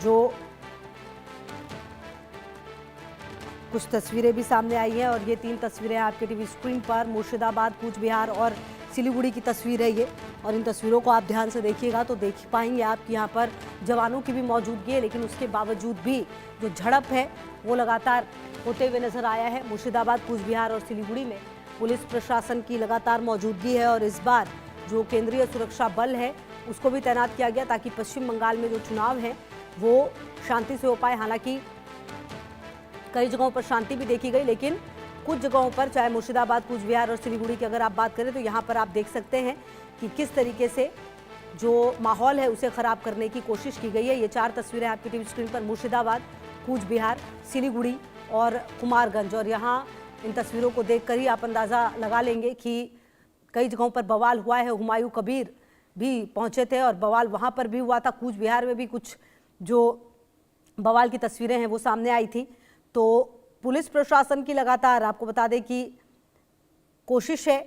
जो कुछ तस्वीरें भी सामने आई हैं और ये 3 तस्वीरें आपके टीवी स्क्रीन पर मुर्शिदाबाद, कूच बिहार और सिलीगुड़ी की तस्वीर है ये। और इन तस्वीरों को आप ध्यान से देखिएगा तो देख पाएंगे आप कि यहाँ पर जवानों की भी मौजूदगी है, लेकिन उसके बावजूद भी जो झड़प है वो लगातार होते हुए नजर आया है। मुर्शिदाबाद, कूच बिहार और सिलीगुड़ी में पुलिस प्रशासन की लगातार मौजूदगी है और इस बार जो केंद्रीय सुरक्षा बल है उसको भी तैनात किया गया ताकि पश्चिम बंगाल में जो चुनाव है वो शांति से हो पाए। हालांकि कई जगहों पर शांति भी देखी गई, लेकिन कुछ जगहों पर, चाहे मुर्शिदाबाद, कूच बिहार और सिलीगुड़ी की अगर आप बात करें तो यहाँ पर आप देख सकते हैं कि किस तरीके से जो माहौल है उसे खराब करने की कोशिश की गई है। ये 4 तस्वीरें आपकी टीवी स्क्रीन पर मुर्शिदाबाद, कूच बिहार, सिलीगुड़ी और कुमारगंज। और यहाँ इन तस्वीरों को देखकर ही आप अंदाज़ा लगा लेंगे कि कई जगहों पर बवाल हुआ है। हुमायूं कबीर भी पहुंचे थे और बवाल वहाँ पर भी हुआ था। कूच बिहार में भी कुछ जो बवाल की तस्वीरें हैं वो सामने आई थी। तो पुलिस प्रशासन की लगातार आपको बता दें कि कोशिश है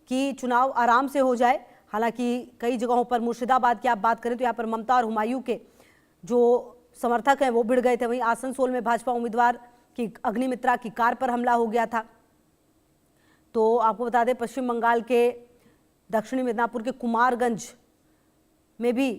कि चुनाव आराम से हो जाए। हालांकि कई जगहों पर, मुर्शिदाबाद की आप बात करें तो यहाँ पर ममता और हुमायूं के जो समर्थक हैं वो भिड़ गए थे। वहीं आसनसोल में भाजपा उम्मीदवार की अग्निमित्रा की कार पर हमला हो गया था। तो आपको बता दें पश्चिम बंगाल के दक्षिणी मिदनापुर के कुमारगंज में भी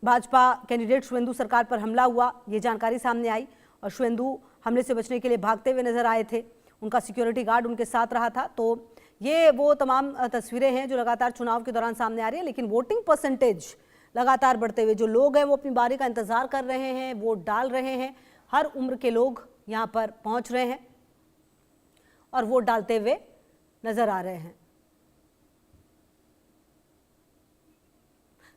भाजपा कैंडिडेट शुवेंदु सरकार पर हमला हुआ, ये जानकारी सामने आई। और शुवेंदु हमले से बचने के लिए भागते हुए नजर आए थे, उनका सिक्योरिटी गार्ड उनके साथ रहा था। तो ये वो तमाम तस्वीरें हैं जो लगातार चुनाव के दौरान सामने आ रही है। लेकिन वोटिंग परसेंटेज लगातार बढ़ते हुए, जो लोग हैं वो अपनी बारी का इंतजार कर रहे हैं, वोट डाल रहे हैं। हर उम्र के लोग यहाँ पर पहुँच रहे हैं और वोट डालते हुए नजर आ रहे हैं।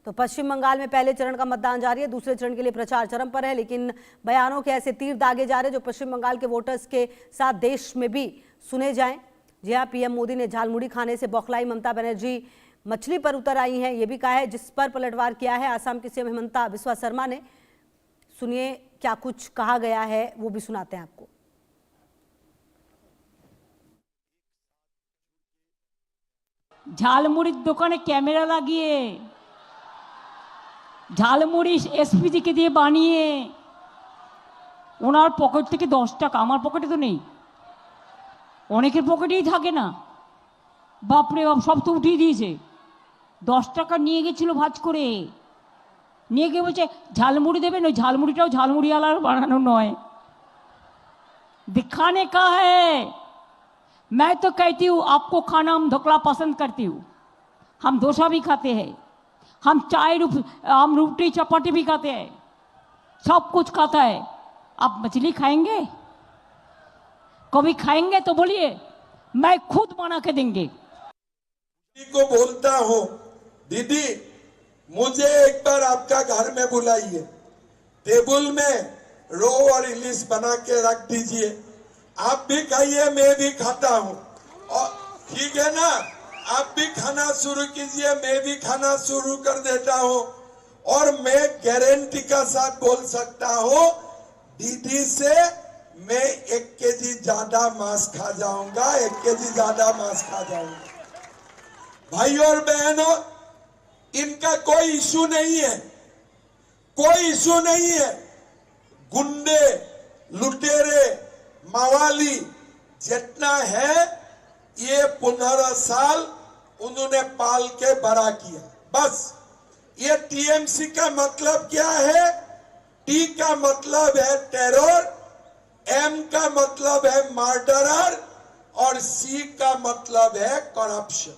तो पश्चिम बंगाल में पहले चरण का मतदान जारी है, दूसरे चरण के लिए प्रचार चरम पर है। लेकिन बयानों के ऐसे तीर दागे जा रहे जो पश्चिम बंगाल के वोटर्स के साथ देश में भी सुने जाएं। जी हाँ, पीएम मोदी ने झालमुड़ी खाने से बौखलाई ममता बनर्जी मछली पर उतर आई हैं, ये भी कहा है, जिस पर पलटवार किया है आसाम की सीएम हेमंता बिस्वा शर्मा ने। सुनिए क्या कुछ कहा गया है, वो भी सुनाते हैं आपको। ঝালমুড়ির দোকানে ক্যামেরা লাগিয়ে ঝালমুড়ি এসপিজিকে দিয়ে বানিয়ে ওনার পকেট থেকে 10 টাকা, আমার পকেটে তো নেই, অনেকের পকেটেই থাকে না, বাপরে বাপ সব তো উঠিয়ে দিয়েছে। 10 টাকা নিয়ে গেছিল ভাজ করে, নিয়ে গিয়ে বলছে ঝালমুড়ি দেবেন। ওই ঝালমুড়িটাও ঝালমুড়িওয়ালার বানানো নয়, दिखाने का है। मैं तो कहती हूँ आपको खाना हम ढोकला पसंद करती हूँ, हम डोसा भी खाते हैं, हम हम रोटी चपाती भी खाते हैं, सब कुछ खाता है। आप मछली खाएंगे? कभी खाएंगे तो बोलिए, मैं खुद बना के देंगे। को बोलता हूँ, दीदी मुझे एक बार आपका घर में बुलाइए, टेबल में रो और इलिश बना के रख दीजिए, आप भी खाइए, मैं भी खाता हूँ। और ठीक है ना, आप भी खाना शुरू कीजिए, मैं भी खाना शुरू कर देता हूँ। और मैं गारंटी का साथ बोल सकता हूँ, दीदी से मैं 1 केजी ज्यादा मांस खा जाऊंगा, 1 केजी ज्यादा मांस खा जाऊंगा। भाई और बहनों, इनका कोई इशू नहीं है, कोई इशू नहीं है। गुंडे, लुटेरे, मवाली जितना है, ये 15 साल उन्होंने पाल के बड़ा किया। बस ये टीएमसी का मतलब क्या है? टी का मतलब है टेरर, एम का मतलब है मर्डरर और सी का मतलब है करप्शन।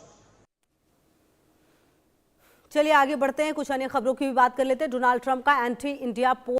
चलिए आगे बढ़ते हैं, कुछ अन्य खबरों की भी बात कर लेते हैं। डोनाल्ड ट्रंप का एंटी इंडिया